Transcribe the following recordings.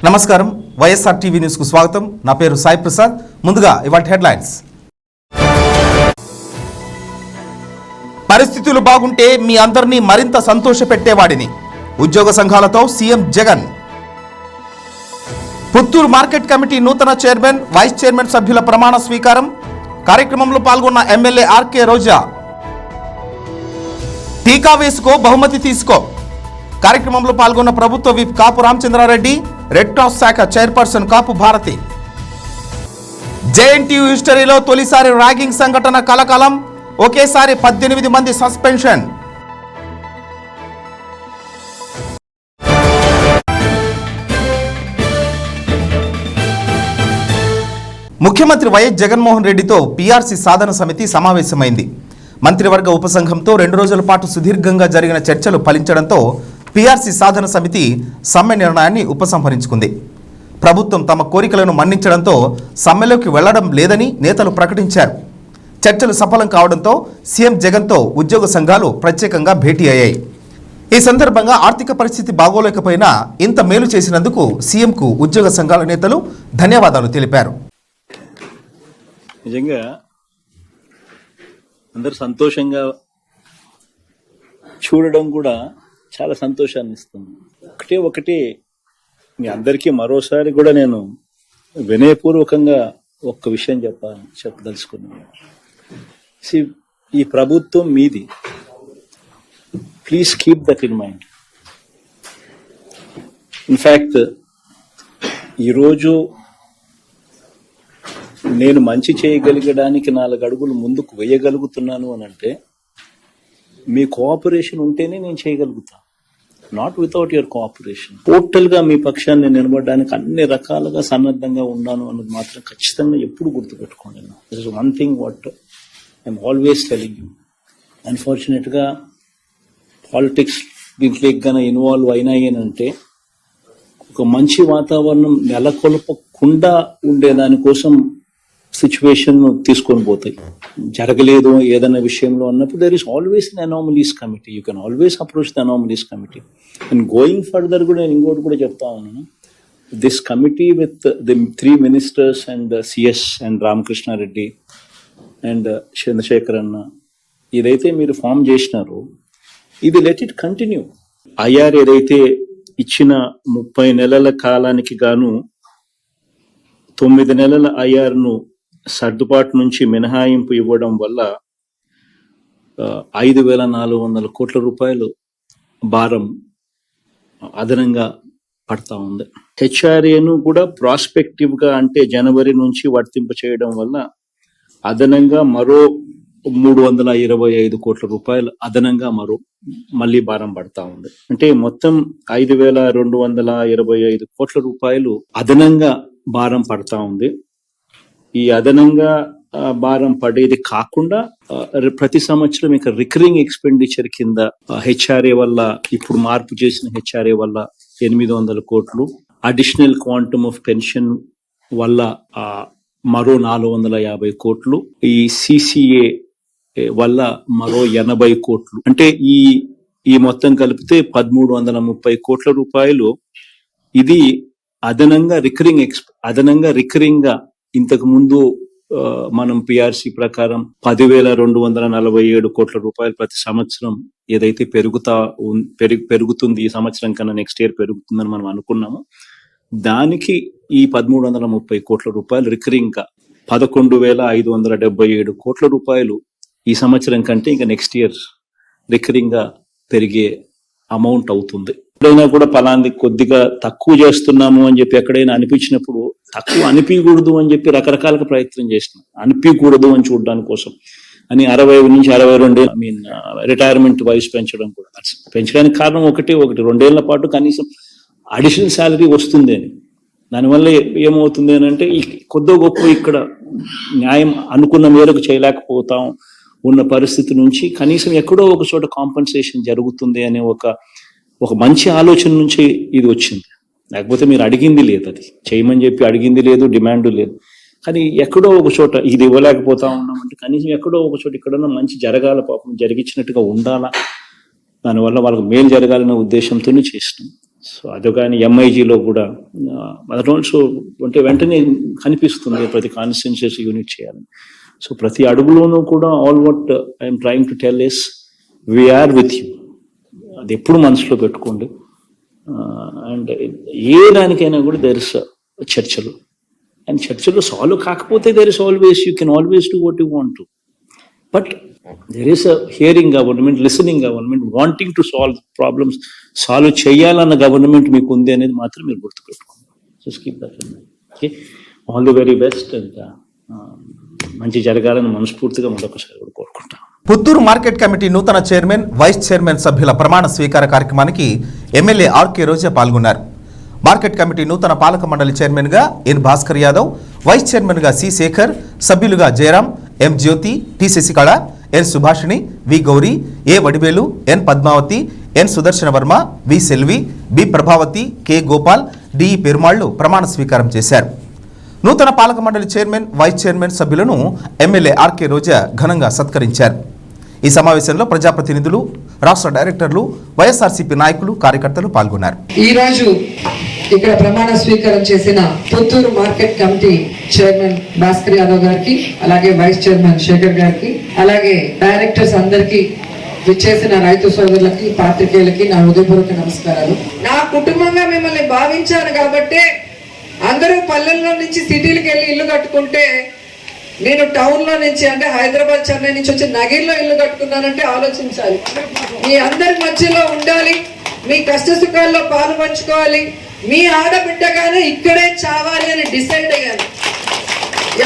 నమస్కారం YSR TV news కు స్వాగతం. నా పేరు సాయి ప్రసాద్. ముందుగా ఇవాల్టి హెడ్లైన్స్. పరిస్థితులు బాగుంటే మీ అందరినీ మరింత సంతోషపెట్టేవాడిని. ఉద్యోగ సంఘాలతో CM Jagan. Puttur market committee నూతన చైర్మన్, వైస్ చైర్మన్ సభ్యుల ప్రమాణ స్వీకారం. కార్యక్రమంలో పాల్గొన్న ఎమ్మెల్యే ఆర్కే రోజా. టీకా వేసుకో, బహుమతి తీసుకో. కార్యక్రమంలో పాల్గొన్న ప్రభుత్వ విప్ కాపు రామచంద్రారెడ్డి, రెడ్ క్రాస్ శాఖ చైర్పర్సన్ కాపు భారతి. జేఎన్టీయూ హిస్టరీలో తొలిసారి ర్యాగింగ్ సంఘటన కలకలం. ఒకేసారి 18 మంది సస్పెన్షన్. ముఖ్యమంత్రి వైఎస్ జగన్మోహన్ రెడ్డితో పీఆర్సీ సాధన సమితి సమావేశమైంది. మంత్రివర్గ ఉపసంఘంతో 2 రోజుల పాటు సుదీర్ఘంగా జరిగిన చర్చలు ఫలించడంతో పీఆర్సీ సాధన సమితి సమ్మె నిర్ణయాన్ని ఉపసంహరించుకుంది. ప్రభుత్వం తమ కోరికలను మన్నించడంతో సమ్మెలోకి వెళ్లడం లేదని నేతలు ప్రకటించారు. చర్చలు సఫలం కావడంతో సీఎం జగన్తో ఉద్యోగ సంఘాలు ప్రత్యేకంగా భేటీ అయ్యాయి. ఈ సందర్భంగా ఆర్థిక పరిస్థితి బాగోలేకపోయినా ఇంత మేలు చేసినందుకు సీఎంకు ఉద్యోగ సంఘాల నేతలు ధన్యవాదాలు తెలిపారు. నిజంగా అందరు సంతోషంగా చూడడం కూడా చాలా సంతోషాన్ని ఇస్తుంది. ఒకటి మీ అందరికీ మరోసారి కూడా నేను వినయపూర్వకంగా ఒక్క విషయం చెప్పదలుచుకున్నాను. ఈ ప్రభుత్వం మీది. Please keep that in mind. In fact ఈరోజు నేను మంచి చేయగలిగడానికి 4 అడుగులు ముందుకు వేయగలుగుతున్నాను అని అంటే మీ కోఆపరేషన్ ఉంటేనే నేను చేయగలుగుతాను. Not without your cooperation. Total గా మీ పక్షాన్ని నిలబడడానికి అన్ని రకాలుగా సన్నద్ధంగా ఉన్నాను అన్నది మాత్రం ఖచ్చితంగా ఎప్పుడు గుర్తుపెట్టుకోండి. This is one thing what I'm always telling you. Unfortunate గా పాలిటిక్స్ దీంట్లో గానే ఇన్వాల్వ్ అయినాయి అని అంటే ఒక మంచి వాతావరణం నెలకొల్పకుండా ఉండేదానికోసం సిచ్యువేషన్ తీసుకొని పోతాయి. జరగలేదు ఏదైనా విషయంలో అన్నప్పుడు there is always an anomalies committee. You can always approach the anomalies committee. And going further కూడా నేను ఇంకోటి కూడా చెప్తా ఉన్నాను. This committee with the 3 ministers and CS and Ramakrishna Reddy and Chandrasekhar అన్న ఏదైతే మీరు ఫామ్ చేసినారో ఇది లెట్ ఇట్ కంటిన్యూ. ఐఆర్ ఏదైతే ఇచ్చిన 30 నెలల కాలానికి గాను 9 నెలల ఐఆర్ను సర్దుబాటు నుంచి మినహాయింపు ఇవ్వడం వల్ల 5,400 కోట్ల రూపాయలు భారం అదనంగా పడతా ఉంది. హెచ్ఆర్ఏను కూడా ప్రాస్పెక్టివ్ గా అంటే జనవరి నుంచి వర్తింప చేయడం వల్ల అదనంగా మరో 325 కోట్ల రూపాయలు అదనంగా మళ్ళీ భారం పడతా ఉంది. అంటే మొత్తం 5,225 కోట్ల రూపాయలు అదనంగా భారం పడతా ఉంది. ఈ అదనంగా భారం పడేది కాకుండా ప్రతి సంవత్సరం ఇక రికరింగ్ ఎక్స్పెండిచర్ కింద హెచ్ఆర్ఏ వల్ల ఇప్పుడు మార్పు చేసిన హెచ్ఆర్ఏ వల్ల 800 కోట్లు, అడిషనల్ క్వాంటమ్ ఆఫ్ పెన్షన్ వల్ల మరో 450 కోట్లు, ఈ సిసిఏ వల్ల మరో 80 కోట్లు. అంటే ఈ మొత్తం కలిపితే 1,330 కోట్ల రూపాయలు ఇది అదనంగా రికరింగ్ గా ఇంతకు ముందు మనం పిఆర్సి ప్రకారం 10,247 కోట్ల రూపాయలు ప్రతి సంవత్సరం ఏదైతే పెరుగుతుంది ఈ సంవత్సరం కన్నా నెక్స్ట్ ఇయర్ పెరుగుతుందని మనం అనుకున్నాము. దానికి ఈ 1,330 కోట్ల రూపాయలు రికరింగ్ గా 11,577 కోట్ల రూపాయలు ఈ సంవత్సరం కంటే ఇంకా నెక్స్ట్ ఇయర్ రికరింగ్ గా పెరిగే అమౌంట్ అవుతుంది. ఎప్పుడైనా కూడా పలాంది కొద్దిగా తక్కువ చేస్తున్నాము అని చెప్పి ఎక్కడైనా అనిపించినప్పుడు తక్కువ అనిపించకూడదు అని చెప్పి రకరకాలుగా ప్రయత్నం చేస్తున్నాం. అనిపించకూడదు అని చూడడానికి కోసం అని 60 నుంచి 62 రిటైర్మెంట్ వయసు పెంచడం కూడా. పెంచడానికి కారణం ఒకటి 2 ఏళ్ల పాటు కనీసం అడిషనల్ శాలరీ వస్తుంది అని. దానివల్ల ఏమవుతుంది అని అంటే ఈ కొద్ది గొప్ప ఇక్కడ న్యాయం అనుకున్న మేరకు చేయలేకపోతాం ఉన్న పరిస్థితి నుంచి కనీసం ఎక్కడో ఒక చోట కాంపన్సేషన్ జరుగుతుంది అనే ఒక మంచి ఆలోచన నుంచి ఇది వచ్చింది. లేకపోతే మీరు అడిగింది లేదు, అది చేయమని చెప్పి అడిగింది లేదు, డిమాండ్ లేదు. కానీ ఎక్కడో ఒక చోట ఇది ఇవ్వలేకపోతా ఉన్నామంటే కనీసం ఎక్కడో ఒక చోట ఇక్కడన్నా మంచి జరగాల, పాపం జరిగించినట్టుగా ఉండాలా, దానివల్ల వాళ్ళకి మేలు జరగాలనే ఉద్దేశంతోనే చేసినాం. సో అది కానీ ఎంఐజీలో కూడా అది ఆల్సో అంటే వెంటనే కనిపిస్తుంది ప్రతి కాన్స్టిట్యున్సీ యూనిట్ చేయాలని. సో ప్రతి అడుగులోనూ కూడా all what I'm trying to tell is we are with you. అది ఎప్పుడు మనసులో పెట్టుకోండి. అండ్ ఏ దానికైనా కూడా దేర్ ఇస్ చర్చలు, అండ్ చర్చలు సాల్వ్ కాకపోతే there is always you can always do what you want to, but there is a hearing government, listening government, wanting to solve problems, solve చేయాలన్న గవర్నమెంట్ మీకు ఉంది అనేది మాత్రం మీరు గుర్తుపెట్టుకోండి. Just keep that in mind. Okay, all the very best and మంచి జరగాలని మనస్ఫూర్తిగా మరొకసారి కూడా కోరుకుంటాం. పుత్తూరు మార్కెట్ కమిటీ నూతన చైర్మన్, వైస్ చైర్మన్ సభ్యుల ప్రమాణ స్వీకార కార్యక్రమానికి ఎమ్మెల్యే ఆర్కే రోజా పాల్గొన్నారు. మార్కెట్ కమిటీ నూతన పాలక మండలి చైర్మన్గా ఎన్ భాస్కర్ యాదవ్, వైస్ చైర్మన్గా సి శేఖర్, సభ్యులుగా Jayaram, M Jyothi, T Sasikala, N Subhashini, V Gowri, A Vadivelu, N Padmavathi, N Sudarshana Varma, V Selvi, B Prabhavathi, K Gopal, D Perumallu ప్రమాణ స్వీకారం చేశారు. నూతన పాలక మండలి చైర్మన్, వైస్ చైర్మన్ సభ్యులను ఎమ్మెల్యే ఆర్కే రోజా ఘనంగా సత్కరించారు. ఈ సమావేశంలో ప్రజాప్రతినిధులు, రాష్ట్ర డైరెక్టర్లు, వైఎస్ఆర్సీపీ నాయకులు, కార్యకర్తలు పాల్గొన్నారు. ఈ రోజు ఇక్కడ ప్రమాణ స్వీకారం చేసిన Puttur market committee chairman Bhaskar Yadav గారికి, అలాగే వైస్ చైర్మన్ శేఖర్ గారికి, అలాగే డైరెక్టర్స్ అందరికీ, విచ్చేసిన రైతు సోదరులకి, పాత్రికేయులకి నా హృదయపూర్వక నమస్కారాలు. నా కుటుంబంగా మిమ్మల్ని భావించాను కాబట్టి అందరూ పల్లెల్లో నుంచి సిటీలకు వెళ్ళి ఇల్లు కట్టుకుంటే, నేను టౌన్లో నుంచి అంటే హైదరాబాద్, చెన్నై నుంచి వచ్చి నగిరిలో ఇల్లు కట్టుకున్నానంటే ఆలోచించాలి. మీ అందరి మధ్యలో ఉండాలి, మీ కష్ట సుఖాల్లో పాలు పంచుకోవాలి, మీ ఆడబిడ్డగానే ఇక్కడే చావాలి అని డిసైడ్ అయ్యాను.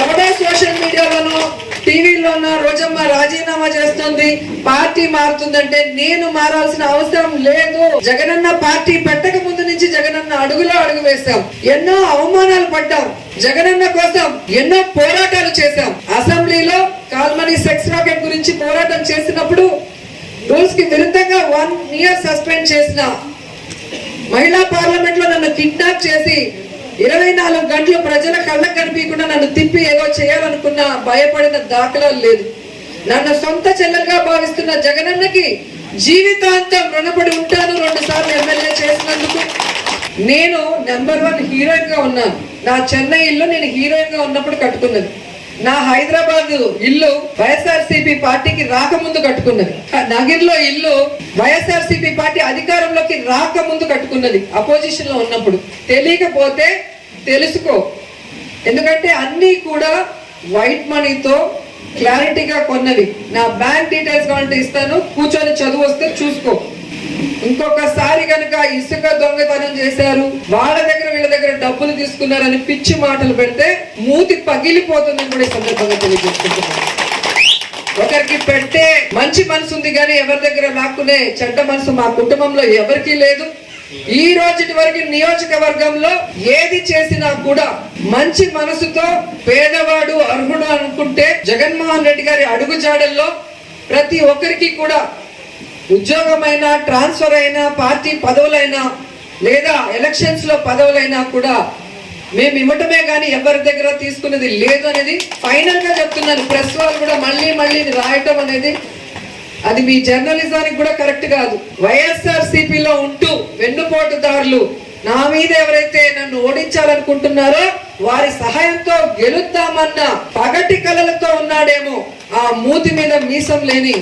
ఎవడో సోషల్ మీడియాలోనో టీవీలోనో రోజమ్మ రాజీనామా చేస్తుంది, పార్టీ మారుతుందంటే నేను మారాల్సిన అవసరం లేదు. జగనన్న పార్టీ పెట్టక ముందు నుంచి జగనన్న అడుగులో అడుగు వేశాం, ఎన్నో అవమానాలు పడ్డాం, జగనన్న కోసం ఎన్నో పోరాటాలు చేశాం. అసెంబ్లీలో కాల్మనీ సెక్స్ రాకెట్ గురించి పోరాటం చేసినప్పుడు రూల్స్ కి విరుద్ధంగా 1 year సస్పెండ్ చేసిన, మహిళా పార్లమెంట్ లో నన్ను కిడ్నాప్ చేసి 24 గంటలు ప్రజల కళ్ళకు కనిపించకుండా నన్ను తిప్పి ఏదో చేయాలనుకున్న భయపడిన దాఖలాలు లేదు. నన్ను సొంత చెల్లెలుగా భావిస్తున్న జగనన్నకి జీవితాంతం రుణపడి ఉంటాను. 2 సార్లు ఎమ్మెల్యే చేసినందుకు. నేను నెంబర్ 1 హీరోయిన్ గా ఉన్నాను. నా చెన్నై ఇల్లు నేను హీరోయిన్ గా ఉన్నప్పుడు కట్టుకున్నది. నా హైదరాబాద్ ఇల్లు వైఎస్ఆర్సీపీ పార్టీకి రాకముందు కట్టుకున్నది. నగిరిలో ఇల్లు వైఎస్ఆర్సీపీ పార్టీ అధికారంలోకి రాకముందు కట్టుకున్నది, అపోజిషన్ లో ఉన్నప్పుడు. తెలియకపోతే తెలుసుకో, ఎందుకంటే అన్ని కూడా వైట్ మనీతో క్లారిటీగా కొన్నవి. నా బ్యాంక్ డీటెయిల్స్ కావాలంటే ఇస్తాను, కూర్చొని చదువు వస్తే చూసుకో. ఇంకొకసారి కనుక ఇసుక దొంగతనం చేశారు, వాళ్ళ దగ్గర వీళ్ళ దగ్గర డబ్బులు తీసుకున్నారని పిచ్చి మాటలు పెడితే మూతి పగిలిపోతుందని కూడా ఈ సందర్భంగా తెలియజేసుకుంటున్నాను. ఒకరికి పెట్టే మంచి మనసు ఉంది కానీ ఎవరి దగ్గర లాక్కునే చెడ్డ మనసు మా కుటుంబంలో ఎవరికీ లేదు. ఈ రోజుటి వరకు నియోజకవర్గంలో ఏది చేసినా కూడా మంచి మనసుతో పేదవాడు అర్హుడు అనుకుంటే జగన్మోహన్ రెడ్డి గారి అడుగుజాడల్లో ప్రతి ఒక్కరికి కూడా ఉద్యోగమైనా, ట్రాన్స్ఫర్ అయినా, పార్టీ పదవులైనా లేదా ఎలక్షన్స్ లో పదవులైనా కూడా మేము ఇవ్వటమే కానీ ఎవరి దగ్గర తీసుకున్నది లేదు అనేది ఫైనల్ గా చెప్తున్నాను. ప్రెస్ వాళ్ళు కూడా మళ్ళీ మళ్ళీ రాయటం అనేది అది మీ జర్నలిజానికి కూడా కరెక్ట్ కాదు. వైఎస్ఆర్సీపీలో ఉంటూ వెన్నుపోటుదారులు నా మీద ఎవరైతే నన్ను ఓడించాలనుకుంటున్నారో వారి సహాయంతో గెలుద్దామన్న పగటి కలలతో ఉన్నాడేమో ఆ మూతి మీద మీసం లేని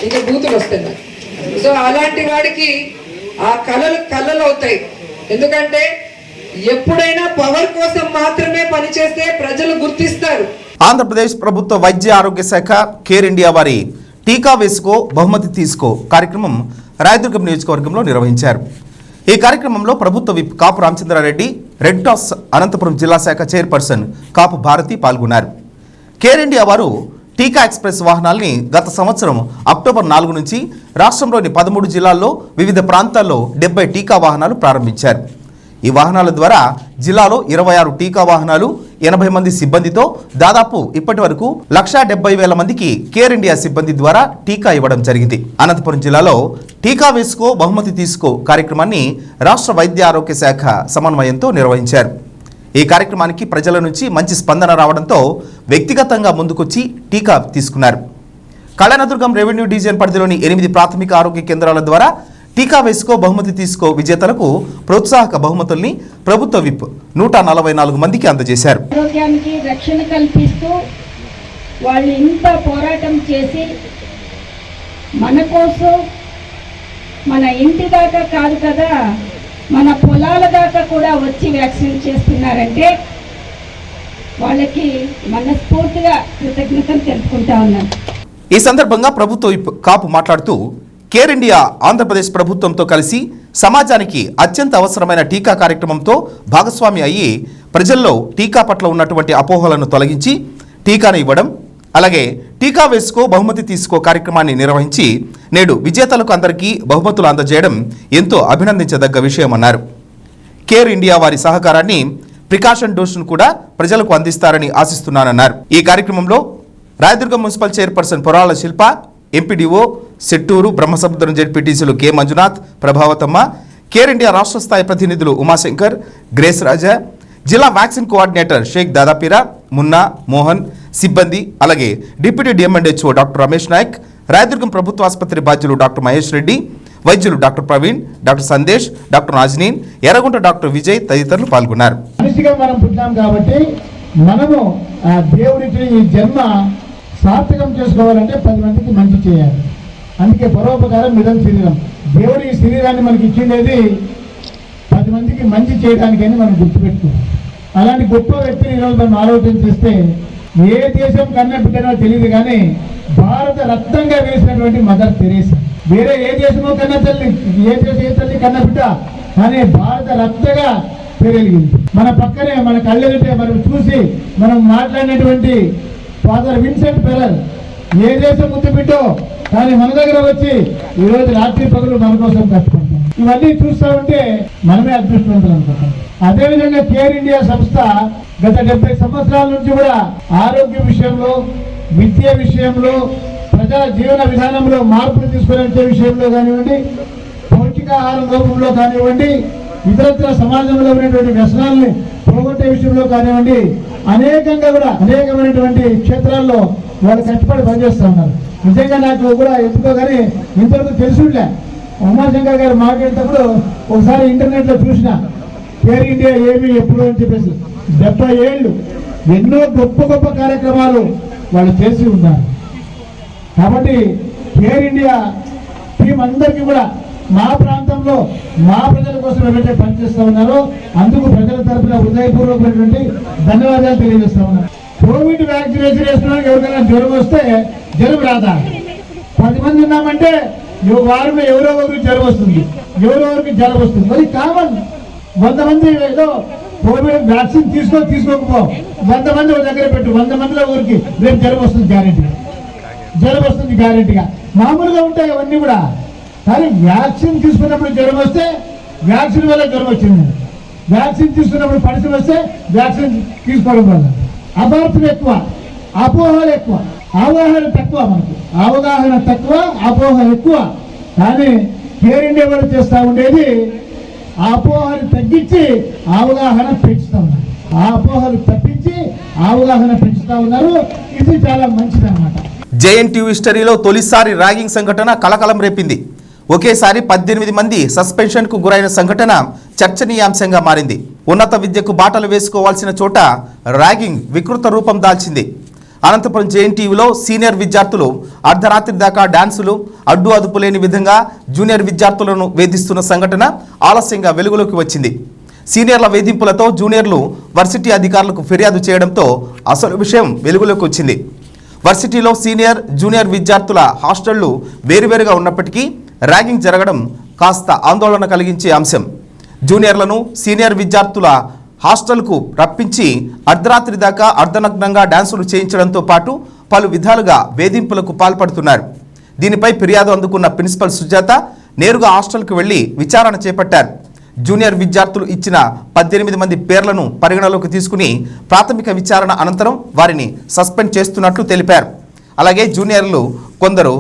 ఇంకా బూతులు వస్తాయి నాకు. సో అలాంటి వాడికి ఆ కళలు అవుతాయి. ఎందుకంటే ఎప్పుడైనా పవర్ కోసం మాత్రమే పనిచేస్తే ప్రజలు గుర్తిస్తారు. ఆంధ్రప్రదేశ్ ప్రభుత్వ వైద్య ఆరోగ్య శాఖ కేర్ ఇండియా వారి టీకా వేసుకో బహుమతి తీసుకో కార్యక్రమం రాయదుర్గం నియోజకవర్గంలో నిర్వహించారు. ఈ కార్యక్రమంలో ప్రభుత్వ విప్ కాపు రామచంద్రారెడ్డి, రెడ్ క్రాస్ అనంతపురం జిల్లా శాఖ చైర్పర్సన్ కాపు భారతి పాల్గొన్నారు. కేర్ ఇండియా వారు టీకా ఎక్స్ప్రెస్ వాహనాల్ని గత సంవత్సరం అక్టోబర్ 4 నుంచి రాష్ట్రంలోని 13 జిల్లాల్లో వివిధ ప్రాంతాల్లో 70 టీకా వాహనాలు ప్రారంభించారు. ఈ వాహనాల ద్వారా జిల్లాలో 26 టీకా వాహనాలు, 80 మంది సిబ్బందితో దాదాపు ఇప్పటి వరకు 1,70,000 మందికి కేర్ ఇండియా సిబ్బంది ద్వారా టీకా ఇవ్వడం జరిగింది. అనంతపురం జిల్లాలో టీకా వేసుకో బహుమతి తీసుకో కార్యక్రమాన్ని రాష్ట్ర వైద్య ఆరోగ్య శాఖ సమన్వయంతో నిర్వహించారు. ఈ కార్యక్రమానికి ప్రజల నుంచి మంచి స్పందన రావడంతో వ్యక్తిగతంగా ముందుకొచ్చి టీకా తీసుకున్నారు. కళ్యాణదుర్గం రెవెన్యూ డివిజన్ పరిధిలోని 8 ప్రాథమిక ఆరోగ్య కేంద్రాల ద్వారా టీకా వేసుకో బహుమతి తీసుకో విజేతలకు ప్రోత్సాహక బహుమతుల్ని ప్రభుత్వ విప్ 144 మందికి అందజేశారు. ఆరోగ్యానికి రక్షణ కల్పిస్తూ వాళ్ళు ఇంత పోరాటం చేసి మన కోసం మన ఇంటి దాకా కాదు కదా, మన పొలాల దాకా కూడా వచ్చి వ్యాక్సిన్ చేస్తున్నారంటే వాళ్ళకి మనస్ఫూర్తిగా కృతజ్ఞతలు తెలుపుకుంటా ఉన్నాను. ఈ సందర్భంగా ప్రభుత్వ విప్ కాపు మాట్లాడుతూ కేర్ ఇండియా ఆంధ్రప్రదేశ్ ప్రభుత్వంతో కలిసి సమాజానికి అత్యంత అవసరమైన టీకా కార్యక్రమంతో భాగస్వామి అయ్యి ప్రజల్లో టీకా పట్ల ఉన్నటువంటి అపోహలను తొలగించి టీకాను ఇవ్వడం, అలాగే టీకా వేసుకో బహుమతి తీసుకో కార్యక్రమాన్ని నిర్వహించి నేడు విజేతలకు అందరికీ బహుమతులు అందజేయడం ఎంతో అభినందించదగ్గ విషయమన్నారు. కేర్ ఇండియా వారి సహకారాన్ని ప్రికాషన్ డోసును కూడా ప్రజలకు అందిస్తారని ఆశిస్తున్నానన్నారు. ఈ కార్యక్రమంలో Rayadurgam municipal chairperson Porala Shilpa, MPDO Setturu, Brahmasamudram జెడ్పీటీసీలు K Manjunath, Prabhavathamma, care India రాష్ట్ర స్థాయి ప్రతినిధులు ఉమాశంకర్, గ్రేస్ రాజా, జిల్లా వ్యాక్సిన్ కోఆర్డినేటర్ షేక్ దాదాపీరా, మున్నా, మోహన్, సిబ్బంది, అలాగే deputy DM and HO doctor Ramesh Naik, Rayadurgam ప్రభుత్వ ఆసుపత్రి బాధ్యులు డాక్టర్ మహేష్ రెడ్డి, వైద్యులు doctor Praveen, doctor Sandesh, doctor Nazneen, Erragunta doctor Vijay తదితరులు పాల్గొన్నారు. మనిషిగా మనం పుట్టాం కాబట్టి మనము ఆ దేవుడికి ఈ జన్మ సార్థకం చేసుకోవాలంటే 10 మందికి మంచి చేయాలి. అందుకే పరోపకారం మిదం శరీరం. దేవుడు ఈ శరీరాన్ని మనకి ఇచ్చిండేది 10 మందికి మంచి చేయడానికని మనం గుర్తుపెట్టుకోవాలి. అలాంటి గొప్ప వ్యక్తిని ఈరోజు మనం ఆలోచన చేస్తే ఏ దేశం కన్నా బిడ్డనో తెలియదు కానీ భారత రత్నంగా వేసినటువంటి మదర్ తెరేసా. వేరే ఏ దేశమో కన్నా తల్లి, ఏ తల్లి కన్నా బిడ్డ, కానీ భారత రత్నగా పెరిగింది. మన పక్కనే మన కళ్ళెదిటే మనం చూసి మనం మాట్లాడినటువంటి ఫాదర్ విన్సెంట్ ఫెరర్ ఏ దేశం ముందు బిడ్డో కానీ మన దగ్గర వచ్చి ఈరోజు రాత్రి పగలు మన కోసం కష్టపడతాం. ఇవన్నీ చూస్తూ ఉంటే మనమే అదృష్టవంతులు అనుకుంటాం. అదేవిధంగా కేర్ ఇండియా సంస్థ గత 70 సంవత్సరాల నుంచి కూడా ఆరోగ్య విషయంలో, విద్య విషయంలో, ప్రజల జీవన విధానంలో మార్పులు తీసుకునే విషయంలో కానివ్వండి, పౌష్టికాహారం లోపంలో కానివ్వండి, ఇతరత్ర సమాజంలో ఉన్నటువంటి వ్యసనాలని పోగొట్టే విషయంలో కానివ్వండి, అనేకమైనటువంటి క్షేత్రాల్లో వాళ్ళు కష్టపడి పనిచేస్తూ ఉన్నారు. నిజంగా నాకు కూడా ఎందుకో కానీ ఇంతవరకు తెలుసుండే. ఉమాశంకర్ గారు మాట్లాడేటప్పుడు ఒకసారి ఇంటర్నెట్లో చూసిన కేర్ ఇండియా ఏమి ఎప్పుడు అని చెప్పేసి 70 ఏళ్ళు ఎన్నో గొప్ప గొప్ప కార్యక్రమాలు వాళ్ళు చేసి ఉన్నారు. కాబట్టి కేర్ ఇండియా టీం అందరికీ కూడా మా ప్రాంతంలో మా ప్రజల కోసం ఎవరైతే పనిచేస్తూ ఉన్నారో అందుకు ప్రజల తరఫున హృదయపూర్వకమైనటువంటి ధన్యవాదాలు తెలియజేస్తా ఉన్నాను. కోవిడ్ వ్యాక్సినేషన్ వేసుకోవడానికి ఎవరికైనా జ్వరం వస్తే జ్వరం రాదా? 10 మంది ఉన్నామంటే వారిలో ఎవరో ఒకరికి జ్వరం వస్తుంది, ఎవరో ఒకరికి జ్వరం వస్తుంది. మరి కామన్ 100 మంది ఏదో కోవిడ్ వ్యాక్సిన్ తీసుకోకపో 100 మంది ఒక దగ్గర పెట్టు, 100 మందిలో ఊరికి రేపు జ్వరం వస్తుంది గ్యారెంటీగా. మామూలుగా ఉంటాయి అవన్నీ కూడా. కానీ వ్యాక్సిన్ తీసుకున్నప్పుడు జ్వరం వస్తే వ్యాక్సిన్ వల్ల జ్వరం వచ్చింది, వ్యాక్సిన్ తీసుకున్నప్పుడు పరిస్థితి వస్తే వ్యాక్సిన్ తీసుకోవడం వల్ల. అభార్తం ఎక్కువ, అపోహలు ఎక్కువ, అవగాహన తక్కువ. మనకు అవగాహన తక్కువ, అపోహ ఎక్కువ. కానీ కేర్ ఇండియా వాళ్ళు చేస్తూ ఉండేది అపోహలు తగ్గించి అవగాహన పెంచుతూ ఉన్నారు. ఆ అపోహలు తప్పించి అవగాహన పెంచుతూ ఉన్నారు. ఇది చాలా మంచిదన్నమాట. జేఎన్టీయూ హిస్టరీలో తొలిసారి ర్యాగింగ్ సంఘటన కలకలం రేపింది. ఒకేసారి 18 మంది సస్పెన్షన్కు గురైన సంఘటన చర్చనీయాంశంగా మారింది. ఉన్నత విద్యకు బాటలు వేసుకోవాల్సిన చోట ర్యాగింగ్ వికృత రూపం దాల్చింది. అనంతపురం జేఎన్టీయూలో సీనియర్ విద్యార్థులు అర్ధరాత్రి దాకా డాన్సులు, అడ్డు అదుపు లేని విధంగా జూనియర్ విద్యార్థులను వేధిస్తున్న సంఘటన ఆలస్యంగా వెలుగులోకి వచ్చింది. సీనియర్ల వేధింపులతో జూనియర్లు వర్సిటీ అధికారులకు ఫిర్యాదు చేయడంతో అసలు విషయం వెలుగులోకి వచ్చింది. వర్సిటీలో సీనియర్, జూనియర్ విద్యార్థుల హాస్టళ్లు వేరువేరుగా ఉన్నప్పటికీ ర్యాగింగ్ జరగడం కాస్త ఆందోళన కలిగించే అంశం. జూనియర్లను సీనియర్ విద్యార్థుల హాస్టల్కు రప్పించి అర్ధరాత్రి దాకా అర్ధనగ్నంగా డాన్సులు చేయించడంతో పాటు పలు విధాలుగా వేధింపులకు పాల్పడుతున్నారు. దీనిపై ఫిర్యాదు అందుకున్న ప్రిన్సిపల్ సుజాత నేరుగా హాస్టల్కు వెళ్లి విచారణ చేపట్టారు. జూనియర్ విద్యార్థులు ఇచ్చిన 18 మంది పేర్లను పరిగణలోకి తీసుకుని ప్రాథమిక విచారణ అనంతరం వారిని సస్పెండ్ చేస్తున్నట్లు తెలిపారు. అలాగే జూనియర్లు కొందరు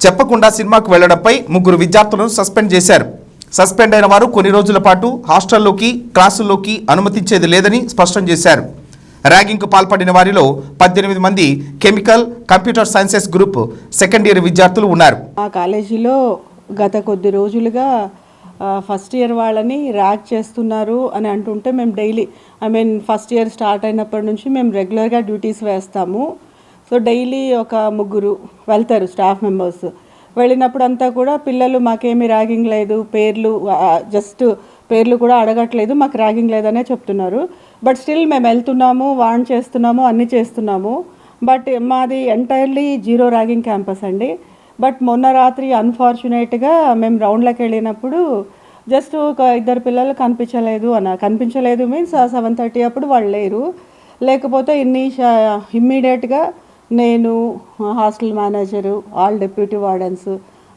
చెప్పకుండా సినిమాకు వెళ్లడంపై 3 విద్యార్థులను సస్పెండ్ చేశారు. సస్పెండ్ అయిన వారు కొన్ని రోజుల పాటు హాస్టల్లోకి, క్లాసుల్లోకి అనుమతించేది లేదని స్పష్టం చేశారు. ర్యాగింగ్కు పాల్పడిన వారిలో 18 మంది chemical, computer sciences group second year విద్యార్థులు ఉన్నారు. ఆ కాలేజీలో గత కొద్ది రోజులుగా ఫస్ట్ ఇయర్ వాళ్ళని ర్యాక్ చేస్తున్నారు అని అంటుంటే మేము డైలీ ఫస్ట్ ఇయర్ స్టార్ట్ అయినప్పటి నుంచి మేము రెగ్యులర్గా డ్యూటీస్ వేస్తాము. సో డైలీ ఒక 3 వెళ్తారు స్టాఫ్ మెంబర్స్. వెళ్ళినప్పుడు అంతా కూడా పిల్లలు మాకేమీ ర్యాగింగ్ లేదు, జస్ట్ పేర్లు కూడా అడగట్లేదు, మాకు ర్యాగింగ్ లేదనే చెప్తున్నారు. బట్ స్టిల్ మేము వెళ్తున్నాము, వార్న్ చేస్తున్నాము, అన్నీ చేస్తున్నాము. బట్ మాది ఎంటైర్లీ 0 ర్యాగింగ్ క్యాంపస్ అండి. బట్ మొన్న రాత్రి అన్ఫార్చునేట్గా మేము రౌండ్లోకి వెళ్ళినప్పుడు జస్ట్ ఒక 2 పిల్లలు కనిపించలేదు మీన్స్ 7:30 అప్పుడు వాళ్ళు లేరు. లేకపోతే ఇమ్మీడియట్గా నేను, hostel manager, all deputy wardens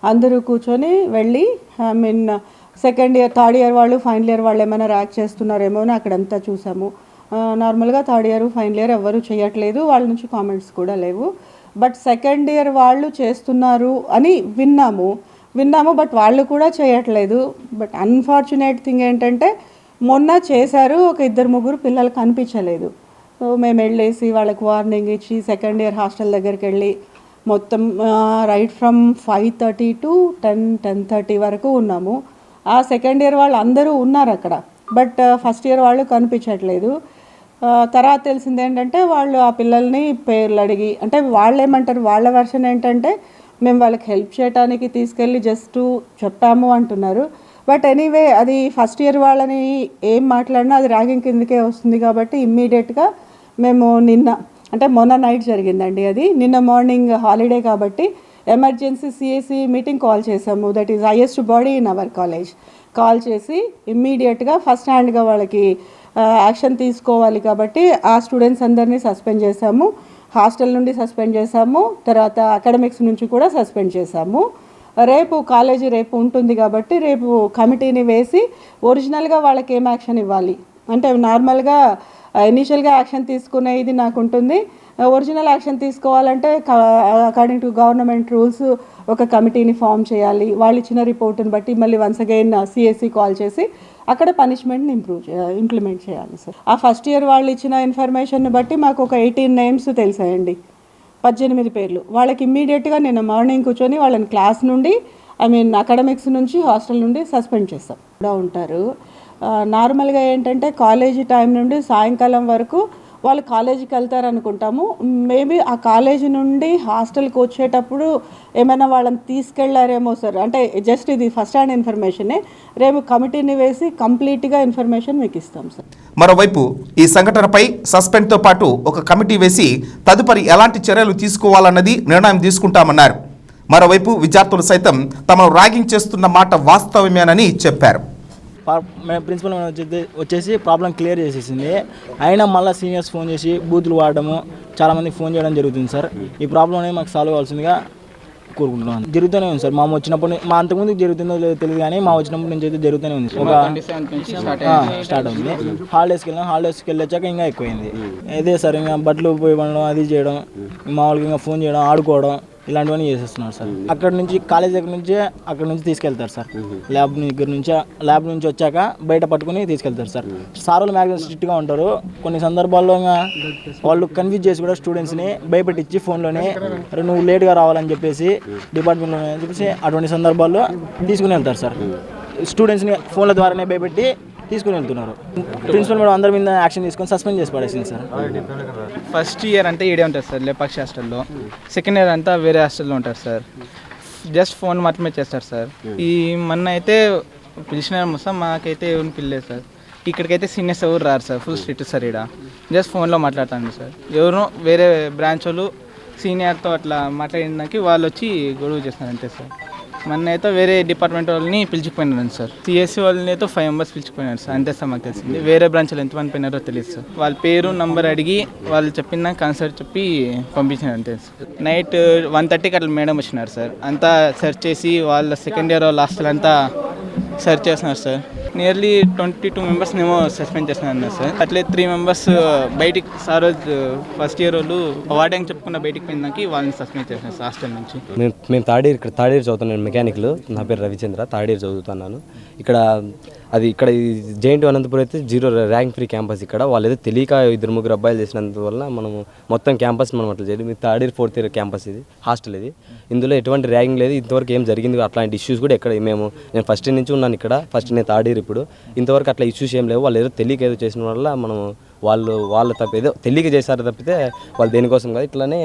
అందరూ కూర్చొని వెళ్ళి సెకండ్ ఇయర్, థర్డ్ ఇయర్ వాళ్ళు, ఫైనల్ ఇయర్ వాళ్ళు ఏమైనా ర్యాక్ చేస్తున్నారేమో అని అక్కడంతా చూసాము. నార్మల్గా థర్డ్ ఇయర్, ఫైనల్ ఇయర్ ఎవరు చేయట్లేదు, వాళ్ళ నుంచి కామెంట్స్ కూడా లేవు. బట్ సెకండ్ ఇయర్ వాళ్ళు చేస్తున్నారు అని విన్నాము. బట్ వాళ్ళు కూడా చేయట్లేదు. బట్ అన్ఫార్చునేట్ థింగ్ ఏంటంటే మొన్న చేశారు, ఒక 2-3 పిల్లలు కనిపించలేదు. సో మేము వెళ్ళేసి వాళ్ళకి వార్నింగ్ ఇచ్చి సెకండ్ ఇయర్ హాస్టల్ దగ్గరికి వెళ్ళి మొత్తం రైట్ ఫ్రమ్ 5:30 to 10:30 వరకు ఉన్నాము. ఆ సెకండ్ ఇయర్ వాళ్ళు అందరూ ఉన్నారు అక్కడ, బట్ ఫస్ట్ ఇయర్ వాళ్ళు కనిపించట్లేదు. తర్వాత తెలిసింది ఏంటంటే వాళ్ళు ఆ పిల్లల్ని పేర్లు అడిగి, అంటే వాళ్ళు ఏమంటారు, వాళ్ళ వెర్షన్ ఏంటంటే మేము వాళ్ళకి హెల్ప్ చేయడానికి తీసుకెళ్ళి జస్ట్ చెప్పాము అంటున్నారు. బట్ ఎనీవే అది ఫస్ట్ ఇయర్ వాళ్ళని ఏం మాట్లాడినా అది ర్యాగింగ్ కిందకే వస్తుంది. కాబట్టి ఇమ్మీడియట్గా మేము మొన్న నైట్ జరిగిందండి అది. నిన్న మార్నింగ్ హాలిడే కాబట్టి ఎమర్జెన్సీ సిఎస్సి మీటింగ్ కాల్ చేసాము. That is highest body in our college. Call చేసి ఇమ్మీడియట్గా ఫస్ట్ హ్యాండ్గా వాళ్ళకి యాక్షన్ తీసుకోవాలి కాబట్టి ఆ స్టూడెంట్స్ అందరినీ సస్పెండ్ చేశాము. హాస్టల్ నుండి సస్పెండ్ చేశాము, తర్వాత అకాడమిక్స్ నుంచి కూడా సస్పెండ్ చేశాము. కాలేజీ రేపు ఉంటుంది కాబట్టి రేపు కమిటీని వేసి ఒరిజినల్గా వాళ్ళకి ఏం యాక్షన్ ఇవ్వాలి అంటే, నార్మల్గా ఇనీషియల్గా యాక్షన్ తీసుకునే ఇది నాకు ఉంటుంది. ఒరిజినల్ యాక్షన్ తీసుకోవాలంటే అకార్డింగ్ టు గవర్నమెంట్ రూల్స్ ఒక కమిటీని ఫామ్ చేయాలి. వాళ్ళు ఇచ్చిన రిపోర్ట్ని బట్టి మళ్ళీ వన్స్ అగైన్ సిఎస్సి కాల్ చేసి అక్కడ పనిష్మెంట్ని ఇంప్లిమెంట్ చేయాలి సార్. ఆ ఫస్ట్ ఇయర్ వాళ్ళు ఇచ్చిన ఇన్ఫర్మేషన్ని బట్టి మాకు ఒక 18 నేమ్స్ తెలిసాయండి, 18 పేర్లు. వాళ్ళకి ఇమ్మీడియట్గా నిన్న మార్నింగ్ కూర్చొని వాళ్ళని క్లాస్ నుండి అకాడమిక్స్ నుంచి హాస్టల్ నుండి సస్పెండ్ చేస్తాం కూడా ఉంటారు. నార్మల్గా ఏంటంటే కాలేజీ టైం నుండి సాయంకాలం వరకు వాళ్ళు కాలేజీకి వెళ్తారు అనుకుంటాము. మేబీ ఆ కాలేజీ నుండి హాస్టల్కి వచ్చేటప్పుడు ఏమైనా వాళ్ళని తీసుకెళ్లారేమో సార్. అంటే జస్ట్ ఇది ఫస్ట్ హ్యాండ్ ఇన్ఫర్మేషనే. రేపు కమిటీని వేసి కంప్లీట్గా ఇన్ఫర్మేషన్ మీకు ఇస్తాం సార్. మరోవైపు ఈ సంఘటనపై సస్పెండ్తో పాటు ఒక కమిటీ వేసి తదుపరి ఎలాంటి చర్యలు తీసుకోవాలన్నది నిర్ణయం తీసుకుంటామన్నారు. మరోవైపు విద్యార్థులు సైతం తమను ర్యాగింగ్ చేస్తున్న మాట వాస్తవమేనని చెప్పారు. ప్రిన్సిపల్ వచ్చేసి ప్రాబ్లం క్లియర్ చేసేసింది. అయినా మళ్ళీ సీనియర్స్ ఫోన్ చేసి బూతులు వాడడము, చాలామందికి ఫోన్ చేయడం జరుగుతుంది సార్. ఈ ప్రాబ్లం అనేది మాకు సాల్వ్ అవ్వాల్సిందిగా కోరుకుంటున్నాను. జరుగుతూనే ఉంది సార్. అంతకుముందు జరుగుతుందో లేదో తెలియదు కానీ వచ్చినప్పటి నుంచి అయితే జరుగుతూనే ఉంది. స్టార్ట్ అవుతుంది. హాలిడేస్కి వెళ్ళొచ్చాక ఇంకా ఎక్కువైంది. అదే సార్, ఇంకా బట్టలు పోయి పడడం, అది చేయడం, మామూలుగా ఇంకా ఫోన్ చేయడం, ఆడుకోవడం, ఇలాంటివన్నీ చేసేస్తున్నారు సార్. కాలేజ్ దగ్గర నుంచి అక్కడ నుంచి తీసుకెళ్తారు సార్. ల్యాబ్ నుంచి వచ్చాక బయట పట్టుకుని తీసుకెళ్తారు సార్. సార్లు మ్యాక్సిమం స్ట్రిక్ట్గా ఉంటారు. కొన్ని సందర్భాల్లో వాళ్ళు కన్ఫ్యూజ్ చేసి కూడా స్టూడెంట్స్ని భయపెట్టించి ఫోన్లోనే నువ్వు లేట్గా రావాలని చెప్పేసి డిపార్ట్మెంట్లో చెప్పేసి అటువంటి సందర్భాల్లో తీసుకుని వెళ్తారు సార్. స్టూడెంట్స్ని ఫోన్ల ద్వారానే భయపెట్టి తీసుకుని వెళ్తున్నారు. ప్రిన్సిపల్ మేడం అందరి మీద యాక్షన్ తీసుకొని సస్పెండ్ చేసి పడేసింది సార్. ఫస్ట్ ఇయర్ అంటే ఈడే ఉంటారు సార్, లేపాక్షి హాస్టల్లో. సెకండ్ ఇయర్ అంతా వేరే హాస్టల్లో ఉంటారు సార్. జస్ట్ ఫోన్ మాత్రమే చేస్తారు సార్. ఈ మొన్న అయితే పిలిచిన మొత్తం మాకైతే ఎవరిని పిల్లలేదు సార్. ఇక్కడికైతే సీనియర్స్ ఎవరు రారు సార్, ఫుల్ స్ట్రిక్ట్ సార్. ఇక్కడ జస్ట్ ఫోన్లో మాట్లాడతాను సార్. ఎవరు వేరే బ్రాంచ్ వాళ్ళు సీనియర్తో అట్లా మాట్లాడినాకి వాళ్ళు వచ్చి గొడవ చేస్తున్నారు అంతే సార్. మొన్న అయితే వేరే డిపార్ట్మెంట్ వాళ్ళని పిలిచిపోయినారు సార్. సిఎస్సి వాళ్ళని అయితే 5 మెంబర్స్ పిలిచిపోయినారు సార్. అంతే సార్ మాకు తెలిసింది. వేరే బ్రాంచ్లో ఎంతమంది పోయినారో తెలియదు సార్. వాళ్ళ పేరు నంబర్ అడిగి వాళ్ళు చెప్పిన కన్సర్ట్ చెప్పి పంపించినారు అంతే సార్. నైట్ 1:30కి అట్లా మేడం వచ్చినారు సార్. అంతా సెర్చ్ చేసి వాళ్ళ సెకండ్ ఇయర్ హాస్టల్ అంతా సెర్చ్ చేస్తున్నారు సార్. నియర్లీ 22 మెంబర్స్ని ఏమో సస్పెండ్ చేస్తున్నారు సార్. అట్లే 3 మెంబర్స్ బయటికి సార్ ఫస్ట్ ఇయర్ వాళ్ళు వార్డెన్ చెప్పుకున్న బయటికి పోయిందాకి వాళ్ళని సస్పెండ్ చేస్తున్నారు సార్ హాస్టల్ నుంచి. మేము థర్డ్ ఇయర్ చదువుతున్నాను. మెకానికల్. నా పేరు రవిచంద్ర. థర్డ్ ఇయర్ చదువుతున్నాను. ఇక్కడ అది ఇక్కడ జేఎన్టీ అనంతపురం అయితే 0 ర్యాంక్ ఫ్రీ క్యాంపస్. ఇక్కడ వాళ్ళు ఏదో తెలియక 2-3 అబ్బాయిలు చేసినందువల్ల మనము మొత్తం క్యాంపస్ మనం అట్లా చేయలేదు. మీ 3rd year 4th year campus ఇది, హాస్టల్ ఇది. ఇందులో ఎటువంటి ర్యాంకింగ్ లేదు, ఇంతవరకు ఏం జరిగింది అట్లాంటి ఇష్యూస్ కూడా ఎక్కడ నేను ఫస్ట్ ఇయర్ నుంచి ఉన్నాను ఇక్కడ, నేను 3rd ఇయర్ ఇప్పుడు. ఇంతవరకు అట్లా ఇష్యూస్ ఏం లేవు. వాళ్ళు ఏదో తెలియక ఏదో చేసిన వల్ల మనం వాళ్ళు తప్ప ఏదో తెలియక చేశారు తప్పితే వాళ్ళు దేనికోసం కాదు. ఇట్లానే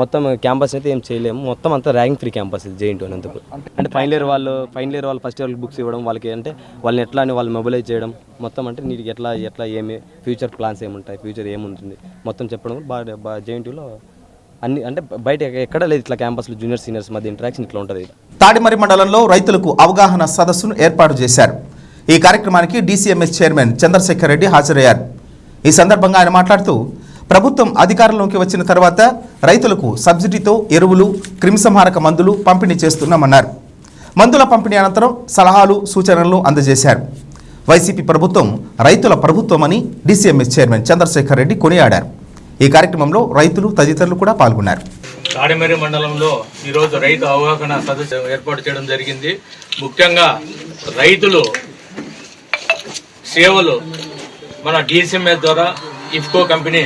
మొత్తం క్యాంపస్ అయితే ఏం చేయలేము, మొత్తం అంతా ర్యాంక్ ఫ్రీ క్యాంపస్ ఇది జేఎన్టీ అనంతపురం. అంటే ఫైనల్ ఇయర్ వాళ్ళు ఫస్ట్ ఇయర్ బుక్స్ ఇవ్వడం, వాళ్ళకి అంటే వాళ్ళని ఎట్లా అని వాళ్ళు మొబిలైజ్ చేయడం, మొత్తం అంటే నీటికి ఎట్లా ఏమి ఫ్యూచర్ ప్లాన్స్ ఏముంటాయి, ఫ్యూచర్ ఏముంటుంది మొత్తం చెప్పడం బాగా జేఎన్టీలో అన్ని. అంటే బయట ఎక్కడ లేదు ఇట్లా క్యాంపస్లో జూనియర్ సీనియర్స్ మధ్య ఇంటరాక్షన్ ఇట్లా ఉంటుంది. తాడిమర్రి మండలంలో రైతులకు అవగాహన సదస్సును ఏర్పాటు చేశారు. ఈ కార్యక్రమానికి డీసీఎంఎస్ చైర్మన్ చంద్రశేఖర్ రెడ్డి హాజరయ్యారు. ఈ సందర్భంగా ఆయన మాట్లాడుతూ ప్రభుత్వం అధికారంలోకి వచ్చిన తర్వాత రైతులకు సబ్సిడీతో ఎరువులు, క్రిమిసంహారక మందులు పంపిణీ చేస్తున్నామన్నారు. మందుల పంపిణీ అనంతరం సలహాలు, సూచనలు అందజేశారు. వైసీపీ ప్రభుత్వం రైతుల ప్రభుత్వమని డీసీఎంఎస్ చైర్మన్ చంద్రశేఖర్ రెడ్డి కొనియాడారు. ఈ కార్యక్రమంలో రైతులు తదితరులు కూడా పాల్గొన్నారు. తాడిమర్రి మండలంలో ఈరోజు రైతు అవగాహన సదస్సు ఏర్పాటు చేయడం జరిగింది. ముఖ్యంగా రైతులు సేవలు మన డీసీఎంఎస్ ద్వారా ఇఫ్కో కంపెనీ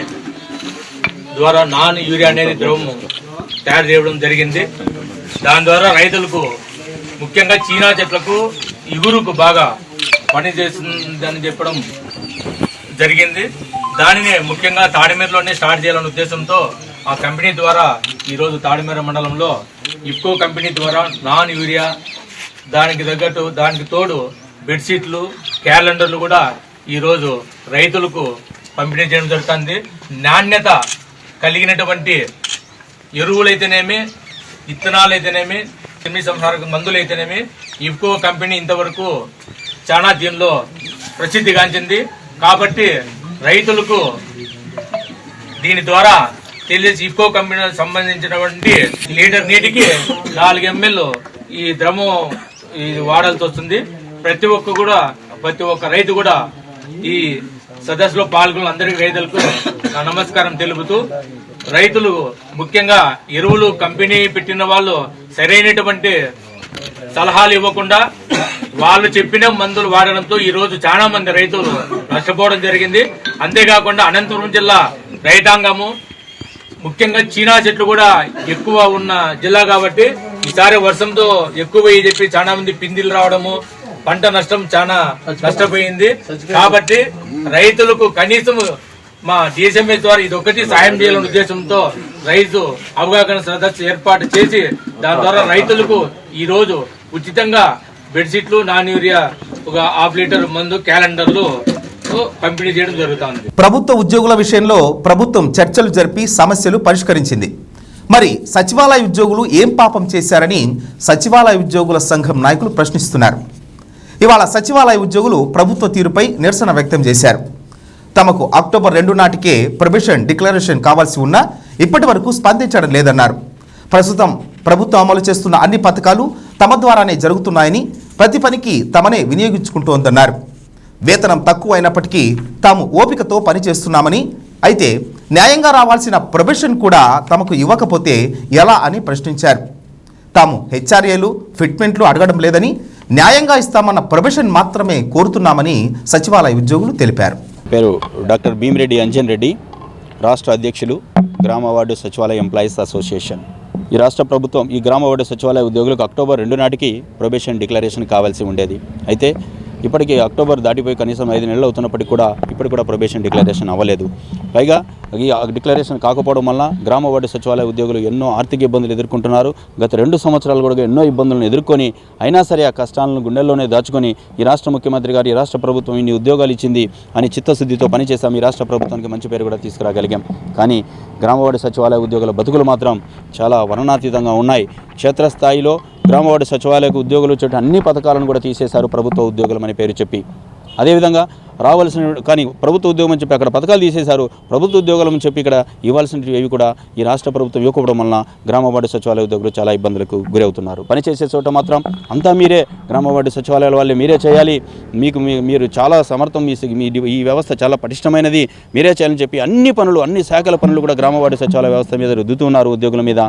ద్వారా నాన్ యూరియా అనేది ద్రవము తయారు చేయడం జరిగింది. దాని ద్వారా రైతులకు ముఖ్యంగా చీనా చెట్లకు ఇగురుకు బాగా పనిచేస్తుందని చెప్పడం జరిగింది. దానిని ముఖ్యంగా తాడిమర్రిలోనే స్టార్ట్ చేయాలనే ఉద్దేశంతో ఆ కంపెనీ ద్వారా ఈరోజు తాడిమర్రి మండలంలో ఇఫ్కో కంపెనీ ద్వారా నాన్ యూరియా, దానికి తోడు బెడ్షీట్లు, క్యాలెండర్లు కూడా ఈరోజు రైతులకు పంపిణీ చేయడం జరుగుతుంది. నాణ్యత కలిగినటువంటి ఎరువులైతేనేమి, విత్తనాలైతేనేమి, క్రిమి సంహారక మందులైతేనేమి ఇఫ్కో కంపెనీ ఇంతవరకు చాలా దీనిలో ప్రసిద్ధిగాంచింది. కాబట్టి రైతులకు దీని ద్వారా తెలిసి ఇఫ్కో కంపెనీకి సంబంధించినటువంటి లీటర్ నీటికి 4 ml ఈ ద్రవం వాడాల్సి వస్తుంది. ప్రతి ఒక్క రైతు కూడా ఈ సదస్సులో పాల్గొన్న అందరికీ రైతులకు నా నమస్కారం తెలుపుతూ, రైతులు ముఖ్యంగా ఎరువులు కంపెనీ పెట్టిన వాళ్ళు సరైనటువంటి సలహాలు ఇవ్వకుండా వాళ్ళు చెప్పిన మందులు వాడడంతో ఈ రోజు చాలా మంది రైతులు నష్టపోవడం జరిగింది. అంతేకాకుండా అనంతపురం జిల్లా రైతాంగము ముఖ్యంగా చీనా చెట్లు కూడా ఎక్కువ ఉన్న జిల్లా కాబట్టి ఈసారి వర్షంతో ఎక్కువ చెప్పి చాలా మంది పిందిలు రావడము, పంట నష్టం చాలా నష్టపోయింది. కాబట్టి రైతులకు కనీసం మా డీసీఎంఎస్ ద్వారా ఇది ఒకటి సాయం చేయాలనే ఉద్దేశంతో రైతు అవగాహన సదస్సు ఏర్పాటు చేసి దాని ద్వారా రైతులకు ఈ రోజు ఉచితంగా బెడ్షీట్లు, నాన్ యూరియా, ఒక 1/2 లీటర్ మందు, క్యాలెండర్లు పంపిణీ చేయడం జరుగుతుంది. ప్రభుత్వ ఉద్యోగుల విషయంలో ప్రభుత్వం చర్చలు జరిపి సమస్యలు పరిష్కరించింది. మరి సచివాలయ ఉద్యోగులు ఏం పాపం చేశారని సచివాలయ ఉద్యోగుల సంఘం నాయకులు ప్రశ్నిస్తున్నారు. ఇవాళ సచివాలయ ఉద్యోగులు ప్రభుత్వ తీరుపై నిరసన వ్యక్తం చేశారు. తమకు అక్టోబర్ 2 నాటికే ప్రొబేషన్ డిక్లరేషన్ కావాల్సి ఉన్నా ఇప్పటి వరకు స్పందించడం లేదన్నారు. ప్రస్తుతం ప్రభుత్వం అమలు చేస్తున్న అన్ని పథకాలు తమ ద్వారానే జరుగుతున్నాయని, ప్రతి పనికి తమనే వినియోగించుకుంటోందన్నారు. వేతనం తక్కువ అయినప్పటికీ తాము ఓపికతో పనిచేస్తున్నామని, అయితే న్యాయంగా రావాల్సిన ప్రొబేషన్ కూడా తమకు ఇవ్వకపోతే ఎలా అని ప్రశ్నించారు. తాము హెచ్ఆర్ఏలు, ఫిట్మెంట్లు అడగడం లేదని, న్యాయంగా ఇస్తామన్న ప్రొబేషన్ మాత్రమే కోరుతున్నామని సచివాలయ ఉద్యోగులు తెలిపారు. పేరు డాక్టర్ భీమిరెడ్డి అంజన్ రెడ్డి, రాష్ట్ర అధ్యక్షులు గ్రామ వార్డు సచివాలయ ఎంప్లాయీస్ అసోసియేషన్. ఈ రాష్ట్ర ప్రభుత్వం ఈ గ్రామ వార్డు సచివాలయ ఉద్యోగులకు అక్టోబర్ 2 నాటికి ప్రొబేషన్ డిక్లరేషన్ కావాల్సి ఉండేది. అయితే ఇప్పటికీ అక్టోబర్ దాటిపోయి కనీసం 5 నెలలు అవుతున్నప్పటికీ కూడా ఇప్పటికి కూడా ప్రొబేషన్ డిక్లరేషన్ అవ్వలేదు. పైగా ఈ డిక్లరేషన్ కాకపోవడం వల్ల గ్రామ వార్డు సచివాలయ ఉద్యోగులు ఎన్నో ఆర్థిక ఇబ్బందులు ఎదుర్కొంటున్నారు. గత 2 సంవత్సరాలు కూడా ఎన్నో ఇబ్బందులను ఎదుర్కొని అయినా సరే ఆ కష్టాలను గుండెల్లోనే దాచుకొని ఈ రాష్ట్ర ముఖ్యమంత్రి గారు, ఈ రాష్ట్ర ప్రభుత్వం ఇన్ని ఉద్యోగాలు ఇచ్చింది అని చిత్తశుద్ధితో పనిచేసాం. ఈ రాష్ట్ర ప్రభుత్వానికి మంచి పేరు కూడా తీసుకురాగలిగాం. కానీ గ్రామ వార్డు సచివాలయ ఉద్యోగుల బతుకులు మాత్రం చాలా వర్ణనాతీతంగా ఉన్నాయి. క్షేత్రస్థాయిలో గ్రామ వార్డు సచివాలయ ఉద్యోగులు వచ్చే అన్ని పథకాలను కూడా తీసేశారు ప్రభుత్వ ఉద్యోగులమని పేరు చెప్పి. అదేవిధంగా రావాల్సిన కానీ ప్రభుత్వ ఉద్యోగం అని చెప్పి అక్కడ పథకాలు తీసేశారు. ప్రభుత్వ ఉద్యోగాలు అని చెప్పి ఇక్కడ ఇవ్వాల్సినవి ఏవి కూడా ఈ రాష్ట్ర ప్రభుత్వం ఇవ్వకపోవడం వలన గ్రామ వార్డు సచివాలయ ఉద్యోగులు చాలా ఇబ్బందులకు గురవుతున్నారు. పనిచేసే చోట మాత్రం అంతా మీరే, గ్రామ వార్డు సచివాలయాల వాళ్ళే మీరే చేయాలి, మీరు చాలా సమర్థం, ఈ వ్యవస్థ చాలా పటిష్టమైనది, మీరే చేయాలని చెప్పి అన్ని పనులు, అన్ని శాఖల పనులు కూడా గ్రామ వార్డు సచివాలయ వ్యవస్థ మీద రుద్దుతున్నారు ఉద్యోగుల మీద.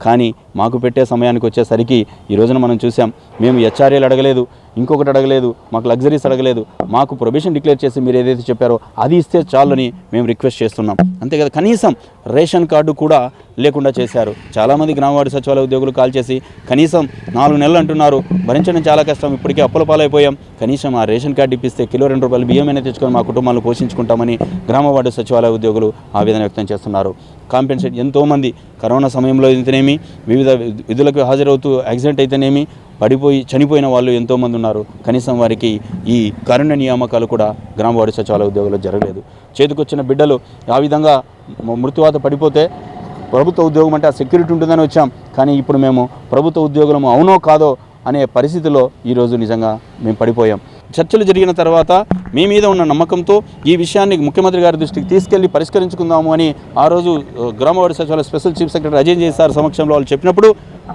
కానీ మాకు పెట్టే సమయానికి వచ్చేసరికి ఈ రోజున మనం చూసాం, మేము హెచ్ఆర్ఏలు అడగలేదు, ఇంకొకటి అడగలేదు, మాకు లగ్జరీస్ అడగలేదు. మాకు ప్రొబేషన్ డిక్లేర్ చేసి మీరు ఏదైతే చెప్పారో అది ఇస్తే చాలని మేము రిక్వెస్ట్ చేస్తున్నాం. అంతే కదా, కనీసం రేషన్ కార్డు కూడా లేకుండా చేశారు. చాలామంది గ్రామ వార్డు సచివాలయ ఉద్యోగులు కాల్ చేసి కనీసం 4 నెలలు అంటున్నారు, భరించడం చాలా కష్టం, ఇప్పటికే అప్పుల పాలైపోయాం, కనీసం ఆ రేషన్ కార్డు ఇప్పిస్తే కిలో 2 రూపాయలు బియ్యమైనా తెచ్చుకొని మా కుటుంబాలను పోషించుకుంటామని గ్రామ వార్డు సచివాలయ ఉద్యోగులు ఆవేదన వ్యక్తం చేస్తున్నారు. కాంపెన్సేట్ ఎంతోమంది కరోనా సమయంలో అయితేనేమి, వివిధ విధులకు హాజరవుతూ యాక్సిడెంట్ అయితేనేమి పడిపోయి చనిపోయిన వాళ్ళు ఎంతోమంది ఉన్నారు. కనీసం వారికి ఈ కారుణ్య నియామకాలు కూడా గ్రామ వార్డు సచివాలయ ఉద్యోగులు జరగలేదు. చేతికొచ్చిన బిడ్డలు ఆ విధంగా మృత్యువాత పడిపోతే ప్రభుత్వ ఉద్యోగం అంటే ఆ సెక్యూరిటీ ఉంటుందని వచ్చాం, కానీ ఇప్పుడు మేము ప్రభుత్వ ఉద్యోగులము అవునో కాదో అనే పరిస్థితిలో ఈరోజు నిజంగా మేము పడిపోయాం. చర్చలు జరిగిన తర్వాత మీ మీద ఉన్న నమ్మకంతో ఈ విషయాన్ని ముఖ్యమంత్రి గారి దృష్టికి తీసుకెళ్లి పరిష్కరించుకుందాము అని ఆ రోజు గ్రామ వార్డు సచివాలయ స్పెషల్ చీఫ్ సెక్రటరీ అజయ్ జై సార్ సమక్షంలో వాళ్ళు చెప్పినప్పుడు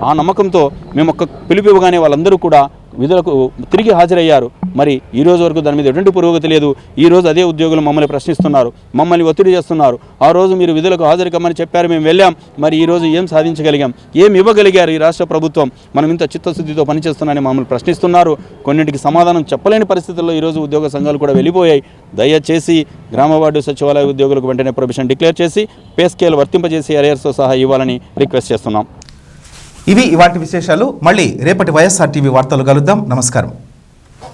ఆ నమ్మకంతో మేము ఒక్క పిలుపు ఇవ్వగానే వాళ్ళందరూ కూడా విధులకు తిరిగి హాజరయ్యారు. మరి ఈ రోజు వరకు దాని మీద ఎటువంటి పురోగతి లేదు. ఈ రోజు అదే ఉద్యోగులు మమ్మల్ని ప్రశ్నిస్తున్నారు, మమ్మల్ని ఒత్తిడి చేస్తున్నారు. ఆ రోజు మీరు విధులకు హాజరు కమ్మని చెప్పారు, మేము వెళ్ళాం, మరి ఈ రోజు ఏం సాధించగలిగాం, ఏం ఇవ్వగలిగారు ఈ రాష్ట్ర ప్రభుత్వం, మనం ఇంత చిత్తశుద్ధితో పనిచేస్తున్నారని మమ్మల్ని ప్రశ్నిస్తున్నారు. కొన్నింటికి సమాధానం చెప్పలేని పరిస్థితుల్లో ఈరోజు ఉద్యోగ సంఘాలు కూడా వెళ్ళిపోయాయి. దయచేసి గ్రామ వార్డు సచివాలయ ఉద్యోగులకు వెంటనే ప్రొబేషన్ డిక్లేర్ చేసి పే స్కేల్ వర్తింపజేసి అరియర్స్తో సహా ఇవ్వాలని రిక్వెస్ట్ చేస్తున్నాం. ఇవి ఇవాటి విశేషాలు. మళ్ళీ రేపటి వైఎస్ఆర్ టీవీ వార్తలు కలుద్దాం. నమస్కారం.